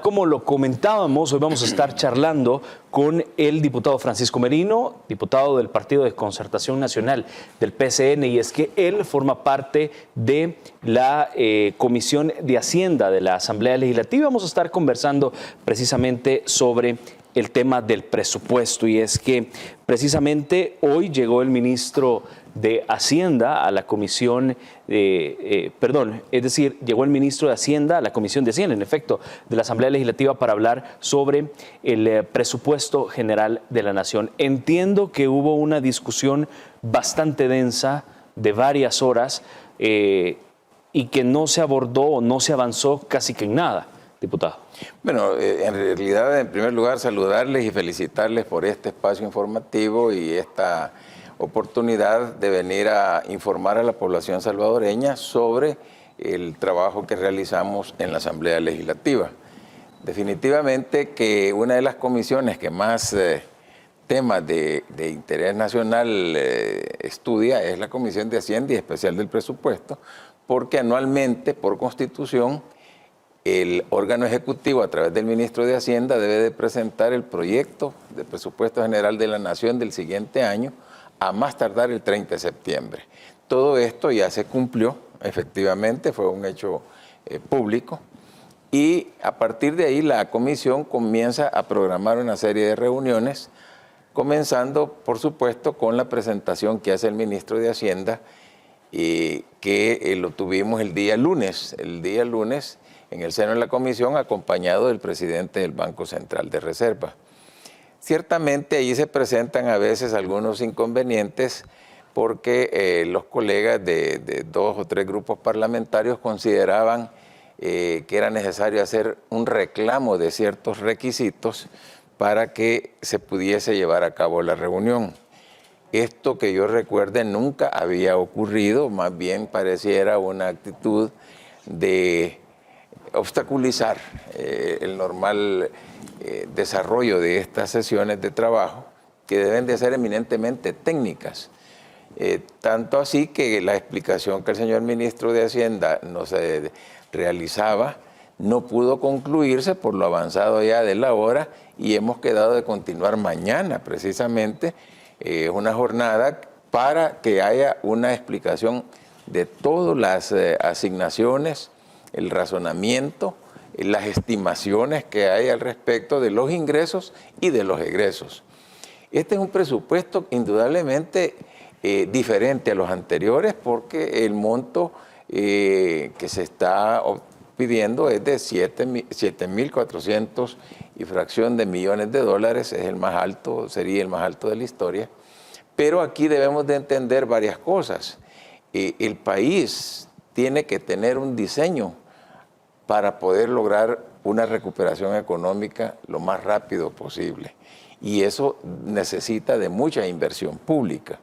Tal como lo comentábamos, hoy vamos a estar charlando con el diputado Francisco Merino, diputado del Partido de Concertación Nacional del PCN, y es que él forma parte de la Comisión de Hacienda de la Asamblea Legislativa. Vamos a estar conversando precisamente sobre el tema del presupuesto, y es que precisamente hoy llegó el ministro de Hacienda a la comisión, llegó el ministro de Hacienda a la Comisión de Hacienda, en efecto, de la Asamblea Legislativa para hablar sobre el presupuesto general de la Nación. Entiendo que hubo una discusión bastante densa de varias horas y que no se abordó o no se avanzó casi que en nada, diputado. Bueno, en realidad, en primer lugar, saludarles y felicitarles por este espacio informativo y esta oportunidad de venir a informar a la población salvadoreña sobre el trabajo que realizamos en la Asamblea Legislativa. Definitivamente que una de las comisiones que más temas de interés nacional estudia es la Comisión de Hacienda y especial del presupuesto, porque anualmente, por Constitución, el órgano ejecutivo, a través del ministro de Hacienda, debe de presentar el proyecto de presupuesto general de la Nación del siguiente año, a más tardar el 30 de septiembre. Todo esto ya se cumplió, efectivamente, fue un hecho público, y a partir de ahí la comisión comienza a programar una serie de reuniones, comenzando, por supuesto, con la presentación que hace el ministro de Hacienda, que lo tuvimos el día lunes en el seno de la comisión, acompañado del presidente del Banco Central de Reserva. Ciertamente ahí se presentan a veces algunos inconvenientes porque los colegas de 2 o 3 grupos parlamentarios consideraban que era necesario hacer un reclamo de ciertos requisitos para que se pudiese llevar a cabo la reunión. Esto, que yo recuerde, nunca había ocurrido, más bien pareciera una actitud de obstaculizar el normal desarrollo de estas sesiones de trabajo, que deben de ser eminentemente técnicas. Tanto así que la explicación que el señor ministro de Hacienda nos realizaba no pudo concluirse por lo avanzado ya de la hora, y hemos quedado de continuar mañana precisamente una jornada para que haya una explicación de todas las asignaciones, el razonamiento, las estimaciones que hay al respecto de los ingresos y de los egresos. Este es un presupuesto indudablemente diferente a los anteriores, porque el monto que se está pidiendo es de 7.400 y fracción de millones de dólares, es el más alto, sería el más alto de la historia. Pero aquí debemos de entender varias cosas. El país tiene que tener un diseño para poder lograr una recuperación económica lo más rápido posible. Y eso necesita de mucha inversión pública,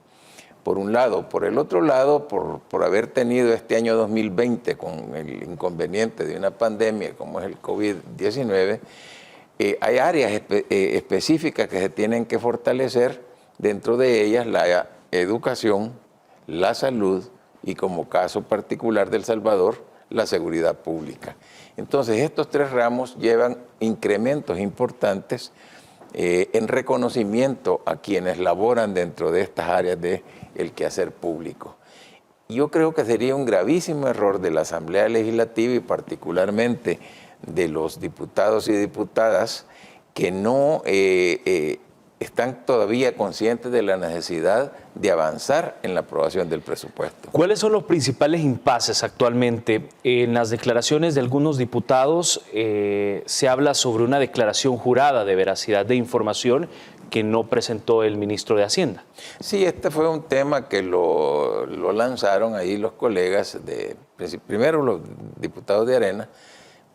por un lado. Por el otro lado, por haber tenido este año 2020 con el inconveniente de una pandemia como es el COVID-19, hay áreas específicas que se tienen que fortalecer, dentro de ellas la educación, la salud y, como caso particular de El Salvador, la seguridad pública. Entonces, estos 3 ramos llevan incrementos importantes en reconocimiento a quienes laboran dentro de estas áreas del quehacer público. Yo creo que sería un gravísimo error de la Asamblea Legislativa y particularmente de los diputados y diputadas que no están todavía conscientes de la necesidad de avanzar en la aprobación del presupuesto. ¿Cuáles son los principales impases actualmente? En las declaraciones de algunos diputados se habla sobre una declaración jurada de veracidad de información que no presentó el ministro de Hacienda. Sí, este fue un tema que lo lanzaron ahí los colegas, primero los diputados de Arena,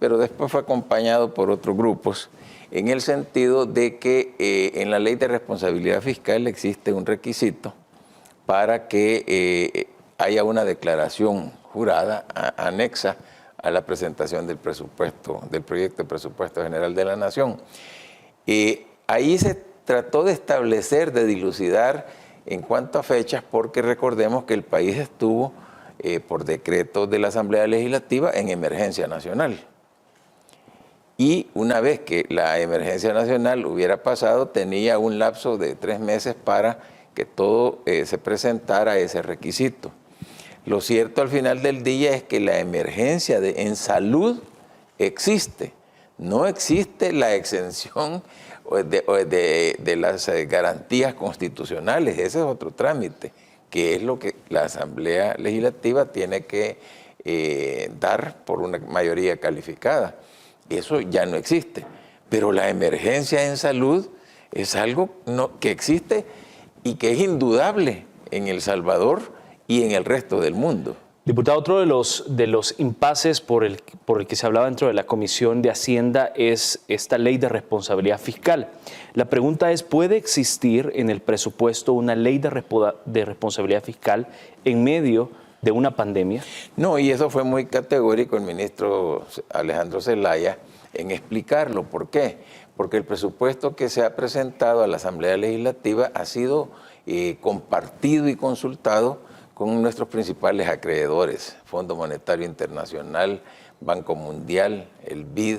pero después fue acompañado por otros grupos, en el sentido de que en la Ley de Responsabilidad Fiscal existe un requisito para que haya una declaración jurada anexa a la presentación del presupuesto, del proyecto de presupuesto general de la Nación. Ahí se trató de establecer, de dilucidar en cuanto a fechas, porque recordemos que el país estuvo, por decreto de la Asamblea Legislativa, en emergencia nacional. y una vez que la emergencia nacional hubiera pasado, tenía un lapso de 3 meses para que todo se presentara a ese requisito. Lo cierto al final del día es que la emergencia en salud existe. No existe la exención de las garantías constitucionales. Ese es otro trámite, que es lo que la Asamblea Legislativa tiene que dar por una mayoría calificada. Eso ya no existe. Pero la emergencia en salud es algo que existe y que es indudable en El Salvador y en el resto del mundo. Diputado, otro de los impases por el que se hablaba dentro de la Comisión de Hacienda es esta ley de responsabilidad fiscal. La pregunta es, ¿puede existir en el presupuesto una ley de responsabilidad fiscal en medio de una pandemia? No, y eso fue muy categórico el ministro Alejandro Zelaya en explicarlo. ¿Por qué? Porque el presupuesto que se ha presentado a la Asamblea Legislativa ha sido compartido y consultado con nuestros principales acreedores, Fondo Monetario Internacional, Banco Mundial, el BID,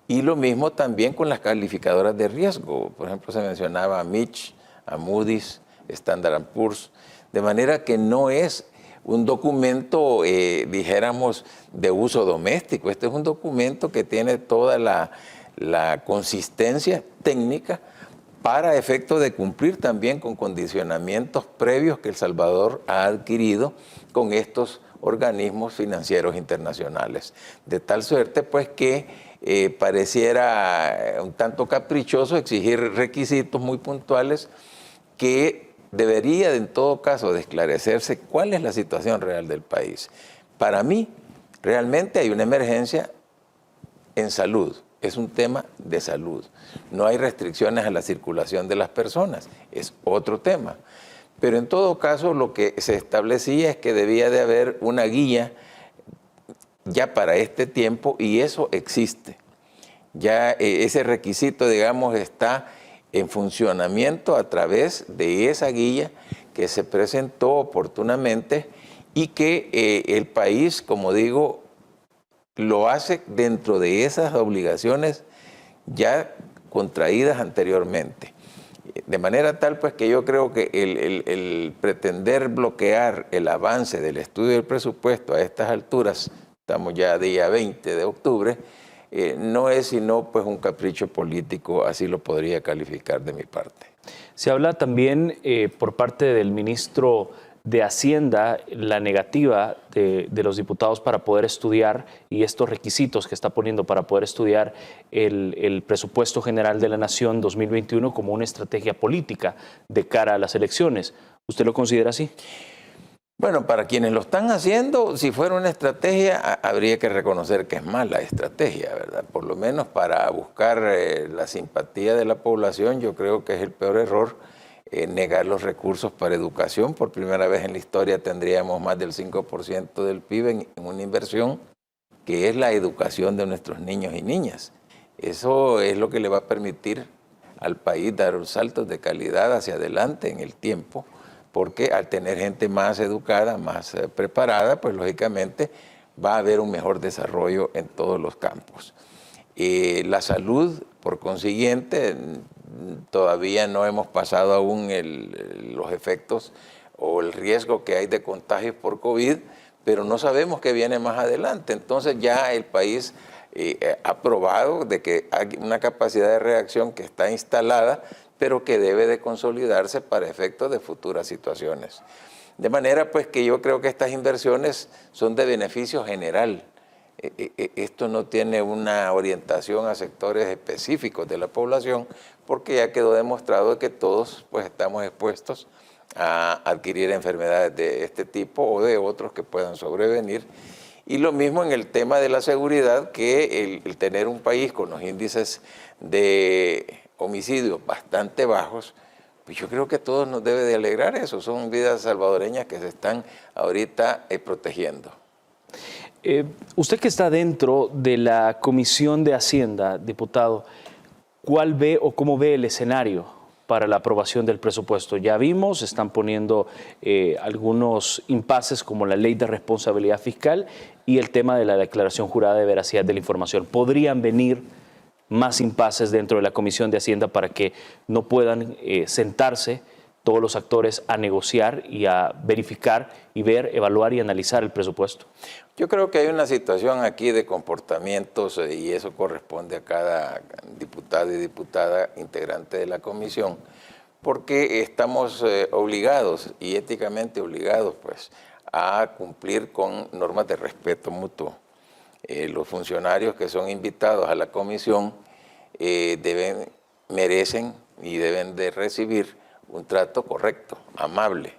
y lo mismo también con las calificadoras de riesgo. Por ejemplo, se mencionaba a Mitch, a Moody's, Standard & Poor's, de manera que no es un documento, dijéramos, de uso doméstico. Este es un documento que tiene toda la consistencia técnica para efecto de cumplir también con condicionamientos previos que El Salvador ha adquirido con estos organismos financieros internacionales. De tal suerte, pues, que pareciera un tanto caprichoso exigir requisitos muy puntuales que debería, en todo caso, de esclarecerse cuál es la situación real del país. Para mí, realmente hay una emergencia en salud. Es un tema de salud. No hay restricciones a la circulación de las personas. Es otro tema. Pero en todo caso, lo que se establecía es que debía de haber una guía ya para este tiempo, y eso existe. Ya ese requisito, digamos, está en funcionamiento a través de esa guía que se presentó oportunamente y que el país, como digo, lo hace dentro de esas obligaciones ya contraídas anteriormente. De manera tal, pues, que yo creo que el pretender bloquear el avance del estudio del presupuesto a estas alturas, estamos ya día 20 de octubre, no es sino, pues, un capricho político, así lo podría calificar de mi parte. Se habla también por parte del ministro de Hacienda la negativa de los diputados para poder estudiar y estos requisitos que está poniendo para poder estudiar el presupuesto general de la Nación 2021 como una estrategia política de cara a las elecciones. ¿Usted lo considera así? Bueno, para quienes lo están haciendo, si fuera una estrategia, habría que reconocer que es mala estrategia, ¿verdad? Por lo menos para buscar la simpatía de la población, yo creo que es el peor error negar los recursos para educación. Por primera vez en la historia tendríamos más del 5% del PIB en una inversión que es la educación de nuestros niños y niñas. Eso es lo que le va a permitir al país dar un salto de calidad hacia adelante en el tiempo, porque al tener gente más educada, más preparada, pues lógicamente va a haber un mejor desarrollo en todos los campos. La salud, por consiguiente, todavía no hemos pasado aún los efectos o el riesgo que hay de contagios por COVID, pero no sabemos qué viene más adelante. Entonces ya el país ha probado de que hay una capacidad de reacción que está instalada, pero que debe de consolidarse para efectos de futuras situaciones. De manera, pues, que yo creo que estas inversiones son de beneficio general. Esto no tiene una orientación a sectores específicos de la población, porque ya quedó demostrado que todos, pues, estamos expuestos a adquirir enfermedades de este tipo o de otros que puedan sobrevenir. Y lo mismo en el tema de la seguridad, que el tener un país con los índices de homicidios bastante bajos, pues yo creo que a todos nos debe de alegrar eso. Son vidas salvadoreñas que se están ahorita protegiendo. Usted que está dentro de la Comisión de Hacienda, diputado, ¿cuál ve o cómo ve el escenario para la aprobación del presupuesto? Ya vimos, están poniendo algunos impases como la ley de responsabilidad fiscal y el tema de la declaración jurada de veracidad de la información. ¿Podrían venir más impases dentro de la Comisión de Hacienda para que no puedan sentarse todos los actores a negociar y a verificar y ver, evaluar y analizar el presupuesto? Yo creo que hay una situación aquí de comportamientos y eso corresponde a cada diputado y diputada integrante de la comisión, porque estamos obligados y éticamente obligados pues, a cumplir con normas de respeto mutuo. Los funcionarios que son invitados a la comisión merecen y deben de recibir un trato correcto, amable,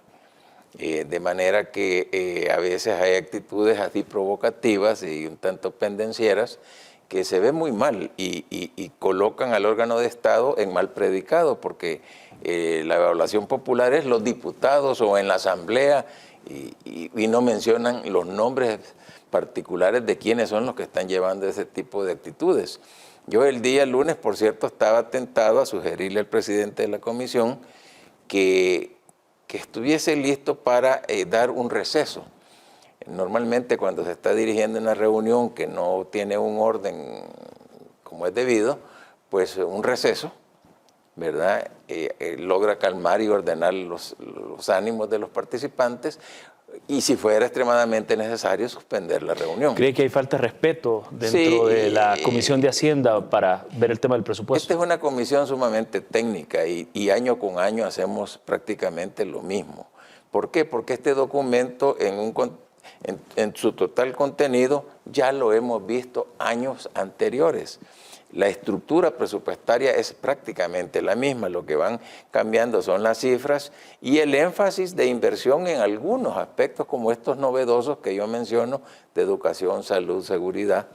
de manera que a veces hay actitudes así provocativas y un tanto pendencieras que se ven muy mal y colocan al órgano de Estado en mal predicado, porque la evaluación popular es los diputados o en la asamblea y no mencionan los nombres particulares de quiénes son los que están llevando ese tipo de actitudes. Yo el día lunes, por cierto, estaba tentado a sugerirle al presidente de la comisión que estuviese listo para dar un receso. Normalmente cuando se está dirigiendo una reunión que no tiene un orden como es debido, pues un receso, ¿verdad? Logra calmar y ordenar los ánimos de los participantes y si fuera extremadamente necesario suspender la reunión. ¿Cree que hay falta de respeto dentro de la Comisión de Hacienda para ver el tema del presupuesto? Esta es una comisión sumamente técnica y año con año hacemos prácticamente lo mismo. ¿Por qué? Porque este documento en su total contenido ya lo hemos visto años anteriores. La estructura presupuestaria es prácticamente la misma, lo que van cambiando son las cifras y el énfasis de inversión en algunos aspectos como estos novedosos que yo menciono, de educación, salud, seguridad,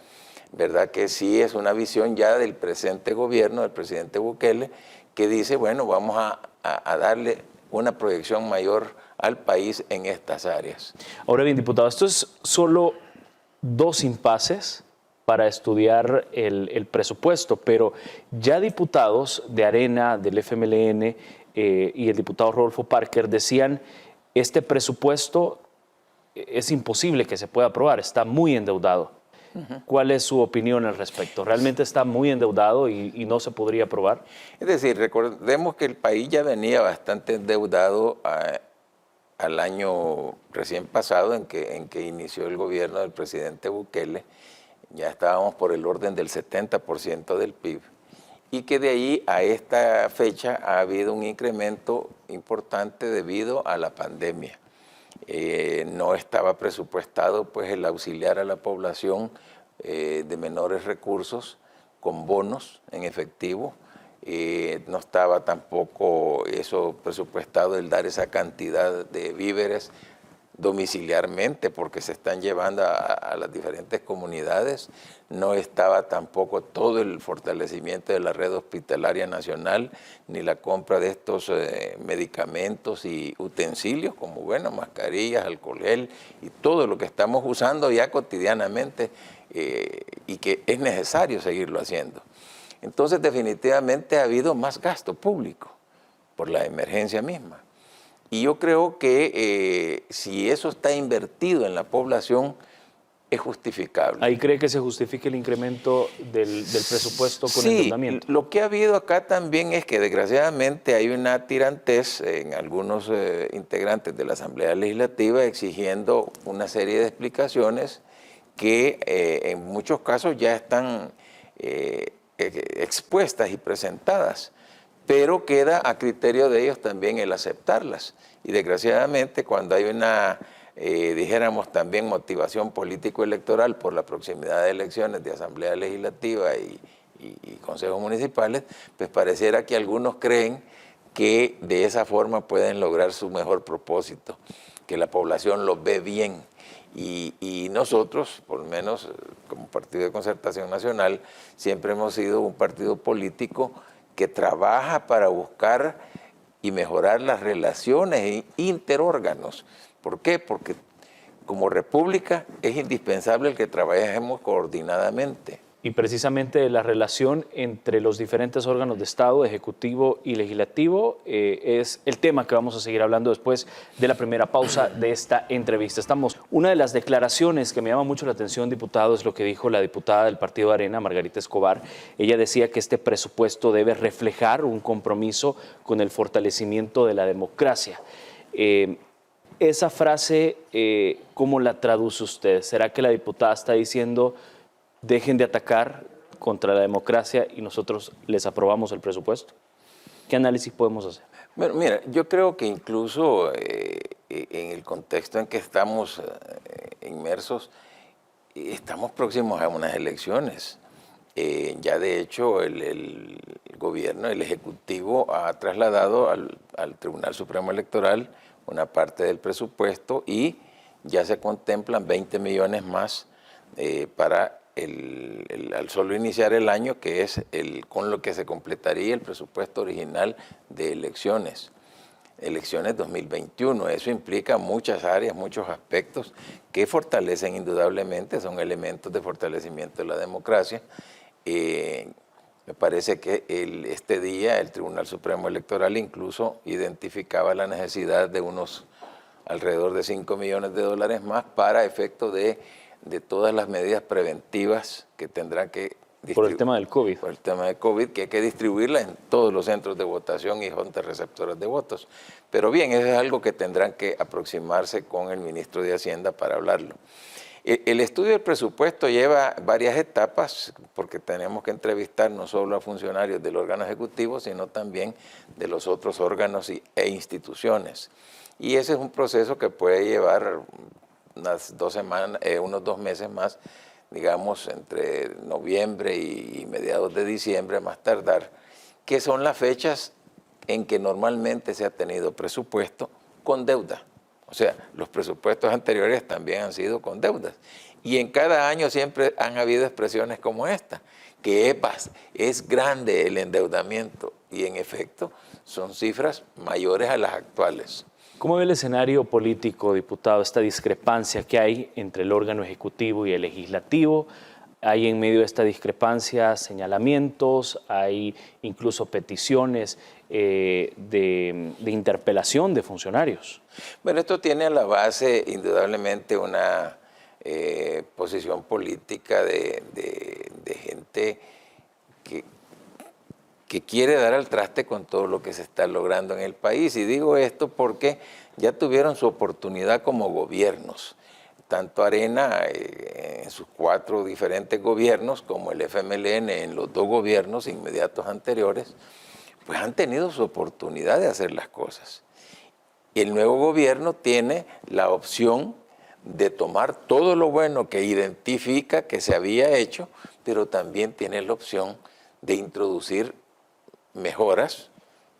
¿verdad? Que sí es una visión ya del presente gobierno, del presidente Bukele, que dice, bueno, vamos a darle una proyección mayor al país en estas áreas. Ahora bien, diputado, esto es solo 2 impases para estudiar el presupuesto, pero ya diputados de Arena, del FMLN y el diputado Rodolfo Parker decían, este presupuesto es imposible que se pueda aprobar, está muy endeudado. ¿Cuál es su opinión al respecto? ¿Realmente está muy endeudado y no se podría aprobar? Es decir, recordemos que el país ya venía bastante endeudado al año recién pasado en que inició el gobierno del presidente Bukele. Ya estábamos por el orden del 70% del PIB y que de ahí a esta fecha ha habido un incremento importante debido a la pandemia. No estaba presupuestado pues el auxiliar a la población de menores recursos con bonos en efectivo, no estaba tampoco eso presupuestado el dar esa cantidad de víveres domiciliarmente porque se están llevando a las diferentes comunidades, no estaba tampoco todo el fortalecimiento de la red hospitalaria nacional, ni la compra de estos medicamentos y utensilios como, bueno, mascarillas, alcohol gel y todo lo que estamos usando ya cotidianamente y que es necesario seguirlo haciendo. Entonces definitivamente ha habido más gasto público por la emergencia misma. Y yo creo que si eso está invertido en la población, es justificable. ¿Ahí cree que se justifique el incremento del presupuesto con endeudamiento? Sí, lo que ha habido acá también es que desgraciadamente hay una tirantez en algunos integrantes de la Asamblea Legislativa exigiendo una serie de explicaciones que en muchos casos ya están expuestas y presentadas, pero queda a criterio de ellos también el aceptarlas. Y desgraciadamente cuando hay una, dijéramos también, motivación político-electoral por la proximidad de elecciones de Asamblea Legislativa y consejos municipales, pues pareciera que algunos creen que de esa forma pueden lograr su mejor propósito, que la población los ve bien. Y nosotros, por lo menos como Partido de Concertación Nacional, siempre hemos sido un partido político que trabaja para buscar y mejorar las relaciones interórganos. ¿Por qué? Porque como república es indispensable el que trabajemos coordinadamente. Y precisamente la relación entre los diferentes órganos de Estado, Ejecutivo y Legislativo, es el tema que vamos a seguir hablando después de la primera pausa de esta entrevista. Estamos Una de las declaraciones que me llama mucho la atención, diputado, es lo que dijo la diputada del Partido Arena, Margarita Escobar. Ella decía que este presupuesto debe reflejar un compromiso con el fortalecimiento de la democracia. Esa frase, ¿cómo la traduce usted? ¿Será que la diputada está diciendo dejen de atacar contra la democracia y nosotros les aprobamos el presupuesto? ¿Qué análisis podemos hacer? Bueno, mira, yo creo que incluso en el contexto en que estamos inmersos, estamos próximos a unas elecciones. Ya de hecho el gobierno, el Ejecutivo ha trasladado al Tribunal Supremo Electoral una parte del presupuesto y ya se contemplan 20 millones más para al solo iniciar el año, que es con lo que se completaría el presupuesto original de elecciones 2021. Eso implica muchas áreas, muchos aspectos que fortalecen indudablemente, son elementos de fortalecimiento de la democracia. Me parece que este día el Tribunal Supremo Electoral incluso identificaba la necesidad de unos alrededor de 5 millones de dólares más para efecto de todas las medidas preventivas que tendrán que distribuir. Por el tema del COVID. Por el tema de COVID, que hay que distribuirla en todos los centros de votación y juntas receptoras de votos. Pero bien, eso es algo que tendrán que aproximarse con el ministro de Hacienda para hablarlo. El estudio del presupuesto lleva varias etapas, porque tenemos que entrevistar no solo a funcionarios del órgano ejecutivo, sino también de los otros órganos e instituciones. Y ese es un proceso que puede llevar unas 2 semanas, unos 2 meses más, digamos, entre noviembre y mediados de diciembre, más tardar, que son las fechas en que normalmente se ha tenido presupuesto con deuda. O sea, los presupuestos anteriores también han sido con deudas. Y en cada año siempre han habido expresiones como esta, que es grande el endeudamiento y en efecto son cifras mayores a las actuales. ¿Cómo ve el escenario político, diputado, esta discrepancia que hay entre el órgano ejecutivo y el legislativo? Hay en medio de esta discrepancia señalamientos, hay incluso peticiones de interpelación de funcionarios. Bueno, esto tiene a la base indudablemente una posición política de gente que quiere dar al traste con todo lo que se está logrando en el país. Y digo esto porque ya tuvieron su oportunidad como gobiernos. Tanto Arena en sus 4 diferentes gobiernos, como el FMLN en los 2 gobiernos inmediatos anteriores, pues han tenido su oportunidad de hacer las cosas. Y el nuevo gobierno tiene la opción de tomar todo lo bueno que identifica que se había hecho, pero también tiene la opción de introducir mejoras,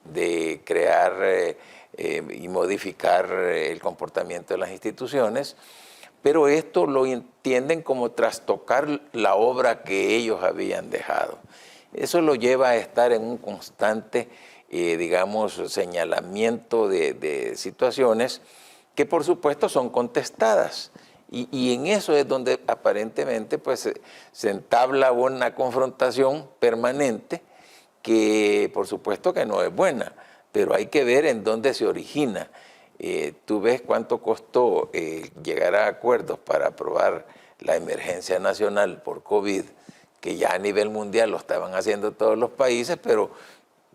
de crear y modificar el comportamiento de las instituciones, pero esto lo entienden como trastocar la obra que ellos habían dejado. Eso lo lleva a estar en un constante, digamos, señalamiento de situaciones que por supuesto son contestadas. Y en eso es donde aparentemente pues, se entabla una confrontación permanente que por supuesto que no es buena, pero hay que ver en dónde se origina. Tú ves cuánto costó llegar a acuerdos para aprobar la emergencia nacional por COVID, que ya a nivel mundial lo estaban haciendo todos los países, pero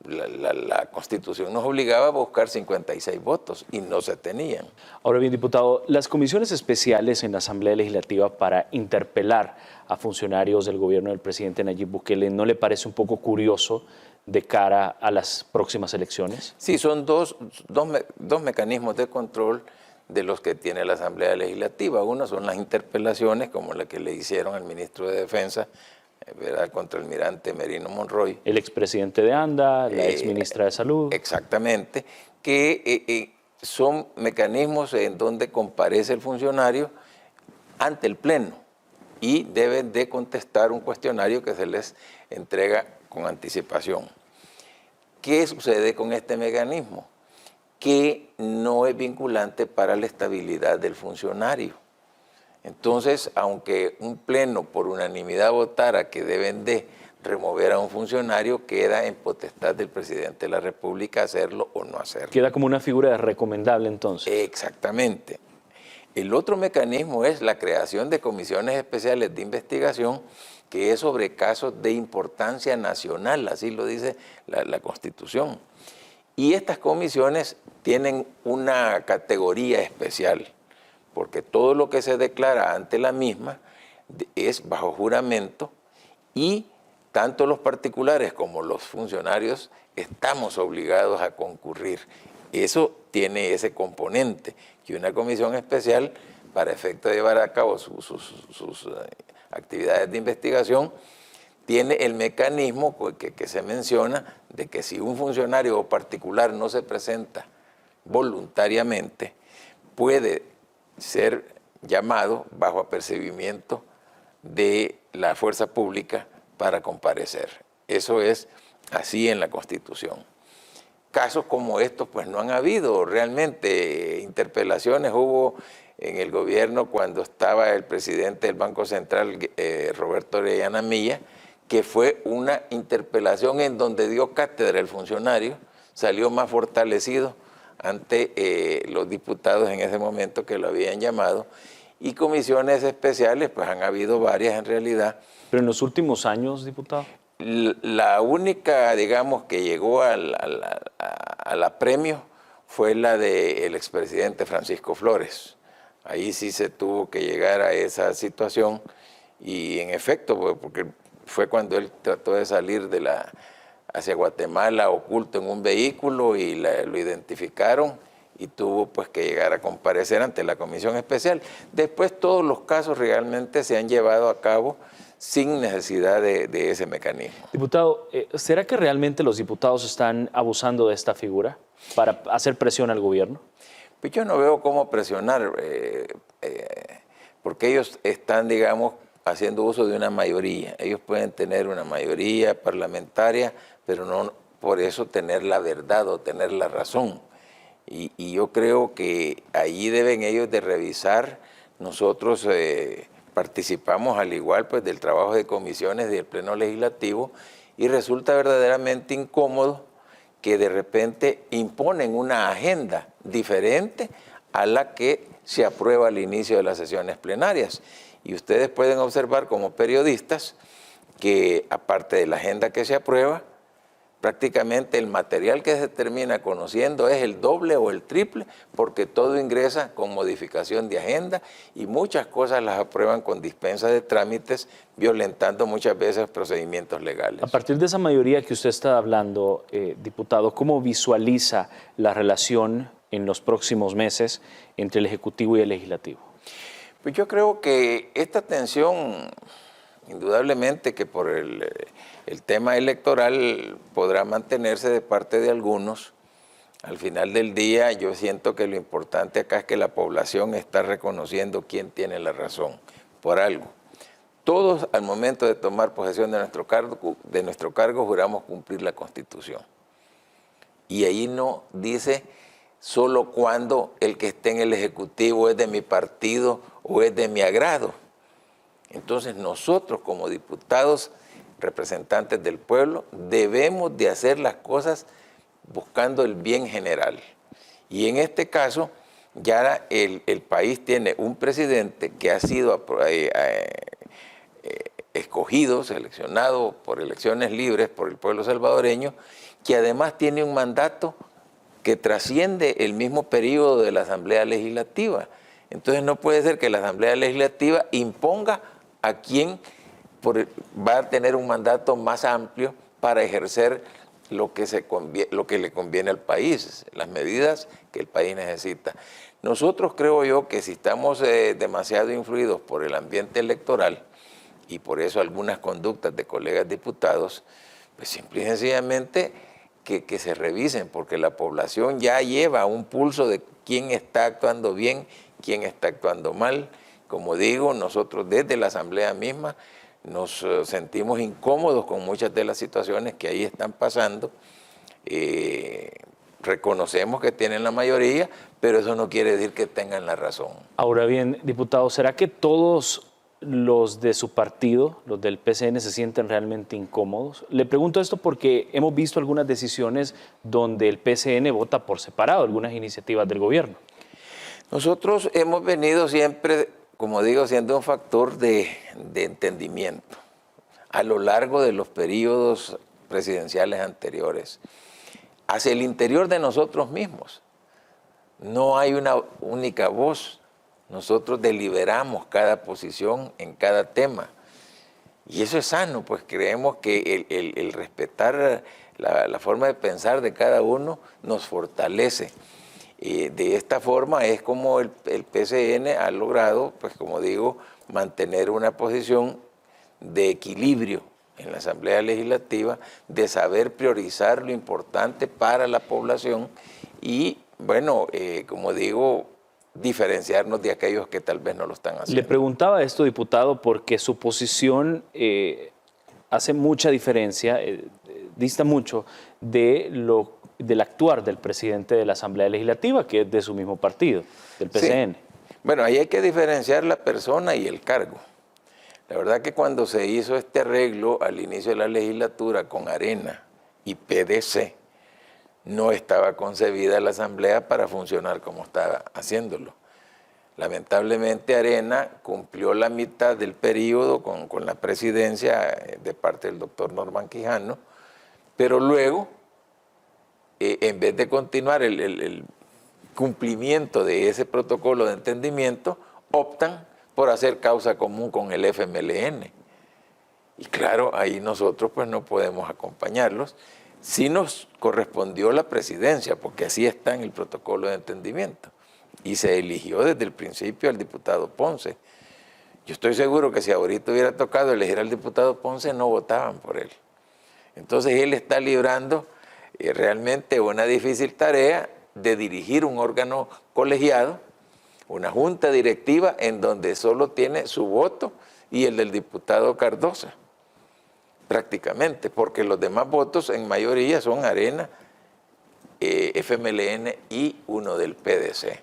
la Constitución nos obligaba a buscar 56 votos y no se tenían. Ahora bien, diputado, las comisiones especiales en la Asamblea Legislativa para interpelar a funcionarios del gobierno del presidente Nayib Bukele, ¿no le parece un poco curioso de cara a las próximas elecciones? Sí, son dos mecanismos de control de los que tiene la Asamblea Legislativa. Uno son las interpelaciones, como la que le hicieron al ministro de Defensa, ¿verdad?, contra el almirante Merino Monroy. El expresidente de ANDA, la exministra de Salud. Exactamente, que son mecanismos en donde comparece el funcionario ante el Pleno y deben de contestar un cuestionario que se les entrega con anticipación. ¿Qué sucede con este mecanismo? Que no es vinculante para la estabilidad del funcionario. Entonces, aunque un pleno por unanimidad votara que deben de remover a un funcionario, queda en potestad del presidente de la República hacerlo o no hacerlo. Queda como una figura recomendable entonces. Exactamente. El otro mecanismo es la creación de comisiones especiales de investigación, que es sobre casos de importancia nacional, así lo dice la Constitución. Y estas comisiones tienen una categoría especial, porque todo lo que se declara ante la misma es bajo juramento y tanto los particulares como los funcionarios estamos obligados a concurrir. Eso tiene ese componente, que una comisión especial, para efecto de llevar a cabo sus actividades de investigación, tiene el mecanismo que se menciona de que si un funcionario o particular no se presenta voluntariamente, puede ser llamado bajo apercibimiento de la fuerza pública para comparecer. Eso es así en la Constitución. Casos como estos pues no han habido realmente. Interpelaciones hubo en el gobierno cuando estaba el presidente del Banco Central, Roberto Orellana Milla, que fue una interpelación en donde dio cátedra el funcionario, salió más fortalecido ante los diputados en ese momento que lo habían llamado, y comisiones especiales pues han habido varias en realidad. Pero en los últimos años, diputado. La única, digamos, que llegó a la premio fue la del expresidente Francisco Flores. Ahí sí se tuvo que llegar a esa situación y en efecto, porque fue cuando él trató de salir hacia Guatemala oculto en un vehículo y lo identificaron y tuvo pues que llegar a comparecer ante la comisión especial. Después todos los casos realmente se han llevado a cabo sin necesidad de ese mecanismo. Diputado, ¿será que realmente los diputados están abusando de esta figura para hacer presión al gobierno? Pues yo no veo cómo presionar, porque ellos están, digamos, haciendo uso de una mayoría. Ellos pueden tener una mayoría parlamentaria, pero no por eso tener la verdad o tener la razón. Y yo creo que allí deben ellos de revisar. Nosotros participamos al igual pues del trabajo de comisiones del Pleno Legislativo y resulta verdaderamente incómodo que de repente imponen una agenda diferente a la que se aprueba al inicio de las sesiones plenarias. Y ustedes pueden observar como periodistas que aparte de la agenda que se aprueba, prácticamente el material que se termina conociendo es el doble o el triple, porque todo ingresa con modificación de agenda y muchas cosas las aprueban con dispensa de trámites, violentando muchas veces procedimientos legales. A partir de esa mayoría que usted está hablando, diputado, ¿cómo visualiza la relación en los próximos meses entre el Ejecutivo y el Legislativo? Pues yo creo que esta tensión, indudablemente que por el tema electoral podrá mantenerse de parte de algunos. Al final del día yo siento que lo importante acá es que la población está reconociendo quién tiene la razón por algo. Todos al momento de tomar posesión de nuestro cargo juramos cumplir la Constitución. Y ahí no dice solo cuando el que esté en el Ejecutivo es de mi partido o es de mi agrado. Entonces nosotros como diputados, representantes del pueblo, debemos de hacer las cosas buscando el bien general. Y en este caso, ya el país tiene un presidente que ha sido escogido, seleccionado por elecciones libres por el pueblo salvadoreño, que además tiene un mandato que trasciende el mismo periodo de la Asamblea Legislativa. Entonces no puede ser que la Asamblea Legislativa imponga a quien va a tener un mandato más amplio para ejercer lo que le conviene al país, las medidas que el país necesita. Nosotros creo yo que si estamos demasiado influidos por el ambiente electoral y por eso algunas conductas de colegas diputados, pues simple y sencillamente que se revisen, porque la población ya lleva un pulso de quién está actuando bien, quién está actuando mal. Como digo, nosotros desde la Asamblea misma nos sentimos incómodos con muchas de las situaciones que ahí están pasando. Reconocemos que tienen la mayoría, pero eso no quiere decir que tengan la razón. Ahora bien, diputado, ¿será que todos los de su partido, los del PCN, se sienten realmente incómodos? Le pregunto esto porque hemos visto algunas decisiones donde el PCN vota por separado algunas iniciativas del gobierno. Nosotros hemos venido siempre, como digo, siendo un factor de entendimiento a lo largo de los periodos presidenciales anteriores, hacia el interior de nosotros mismos. No hay una única voz. Nosotros deliberamos cada posición en cada tema. Y eso es sano, pues creemos que el respetar la forma de pensar de cada uno nos fortalece. De esta forma es como el PCN ha logrado, pues como digo, mantener una posición de equilibrio en la Asamblea Legislativa, de saber priorizar lo importante para la población y, bueno, como digo, diferenciarnos de aquellos que tal vez no lo están haciendo. Le preguntaba esto, diputado, porque su posición hace mucha diferencia, dista mucho del actuar del presidente de la Asamblea Legislativa, que es de su mismo partido, del PCN. Sí. Bueno, ahí hay que diferenciar la persona y el cargo. La verdad que cuando se hizo este arreglo al inicio de la legislatura con Arena y PDC, no estaba concebida la Asamblea para funcionar como estaba haciéndolo. Lamentablemente Arena cumplió la mitad del periodo con la presidencia de parte del doctor Norman Quijano, pero luego, en vez de continuar el cumplimiento de ese protocolo de entendimiento, optan por hacer causa común con el FMLN. Y claro, ahí nosotros pues no podemos acompañarlos. Sí nos correspondió la presidencia, porque así está en el protocolo de entendimiento. Y se eligió desde el principio al diputado Ponce. Yo estoy seguro que si ahorita hubiera tocado elegir al diputado Ponce, no votaban por él. Entonces él está librando realmente una difícil tarea de dirigir un órgano colegiado, una junta directiva en donde solo tiene su voto y el del diputado Cardosa, prácticamente, porque los demás votos en mayoría son Arena, FMLN y uno del PDC.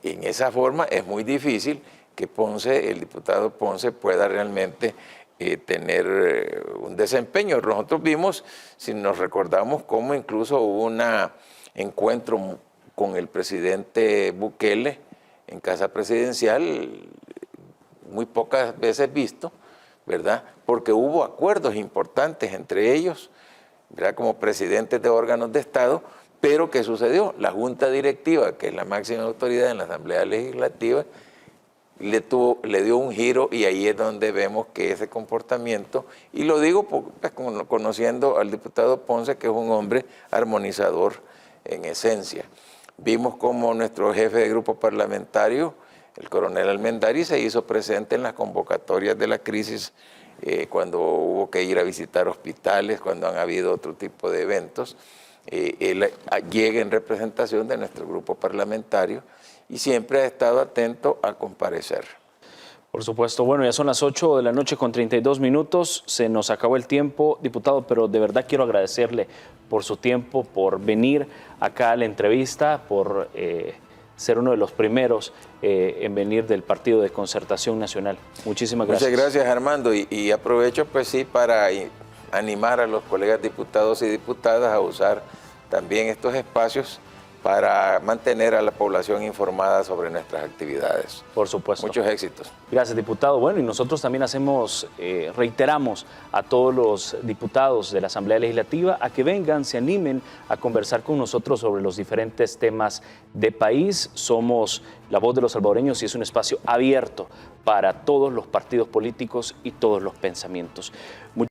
En esa forma es muy difícil que Ponce, el diputado Ponce, pueda realmente tener un desempeño. Nosotros vimos, si nos recordamos, cómo incluso hubo un encuentro con el presidente Bukele en Casa Presidencial, muy pocas veces visto, ¿verdad? Porque hubo acuerdos importantes entre ellos, ¿verdad? Como presidentes de órganos de Estado, pero ¿qué sucedió? La Junta Directiva, que es la máxima autoridad en la Asamblea Legislativa, le dio un giro y ahí es donde vemos que ese comportamiento, y lo digo pues, conociendo al diputado Ponce, que es un hombre armonizador en esencia. Vimos como nuestro jefe de grupo parlamentario, el coronel Almendari, se hizo presente en las convocatorias de la crisis cuando hubo que ir a visitar hospitales, cuando han habido otro tipo de eventos. Él llega en representación de nuestro grupo parlamentario y siempre ha estado atento a comparecer. Por supuesto. Bueno, ya son las 8 de la noche con 32 minutos. Se nos acabó el tiempo, diputado, pero de verdad quiero agradecerle por su tiempo, por venir acá a la entrevista, por ser uno de los primeros en venir del Partido de Concertación Nacional. Muchísimas gracias. Muchas gracias, Armando. Y aprovecho, pues sí, para animar a los colegas diputados y diputadas a usar también estos espacios para mantener a la población informada sobre nuestras actividades. Por supuesto. Muchos éxitos. Gracias, diputado. Bueno, y nosotros también reiteramos a todos los diputados de la Asamblea Legislativa a que vengan, se animen a conversar con nosotros sobre los diferentes temas de país. Somos La Voz de los Salvadoreños y es un espacio abierto para todos los partidos políticos y todos los pensamientos.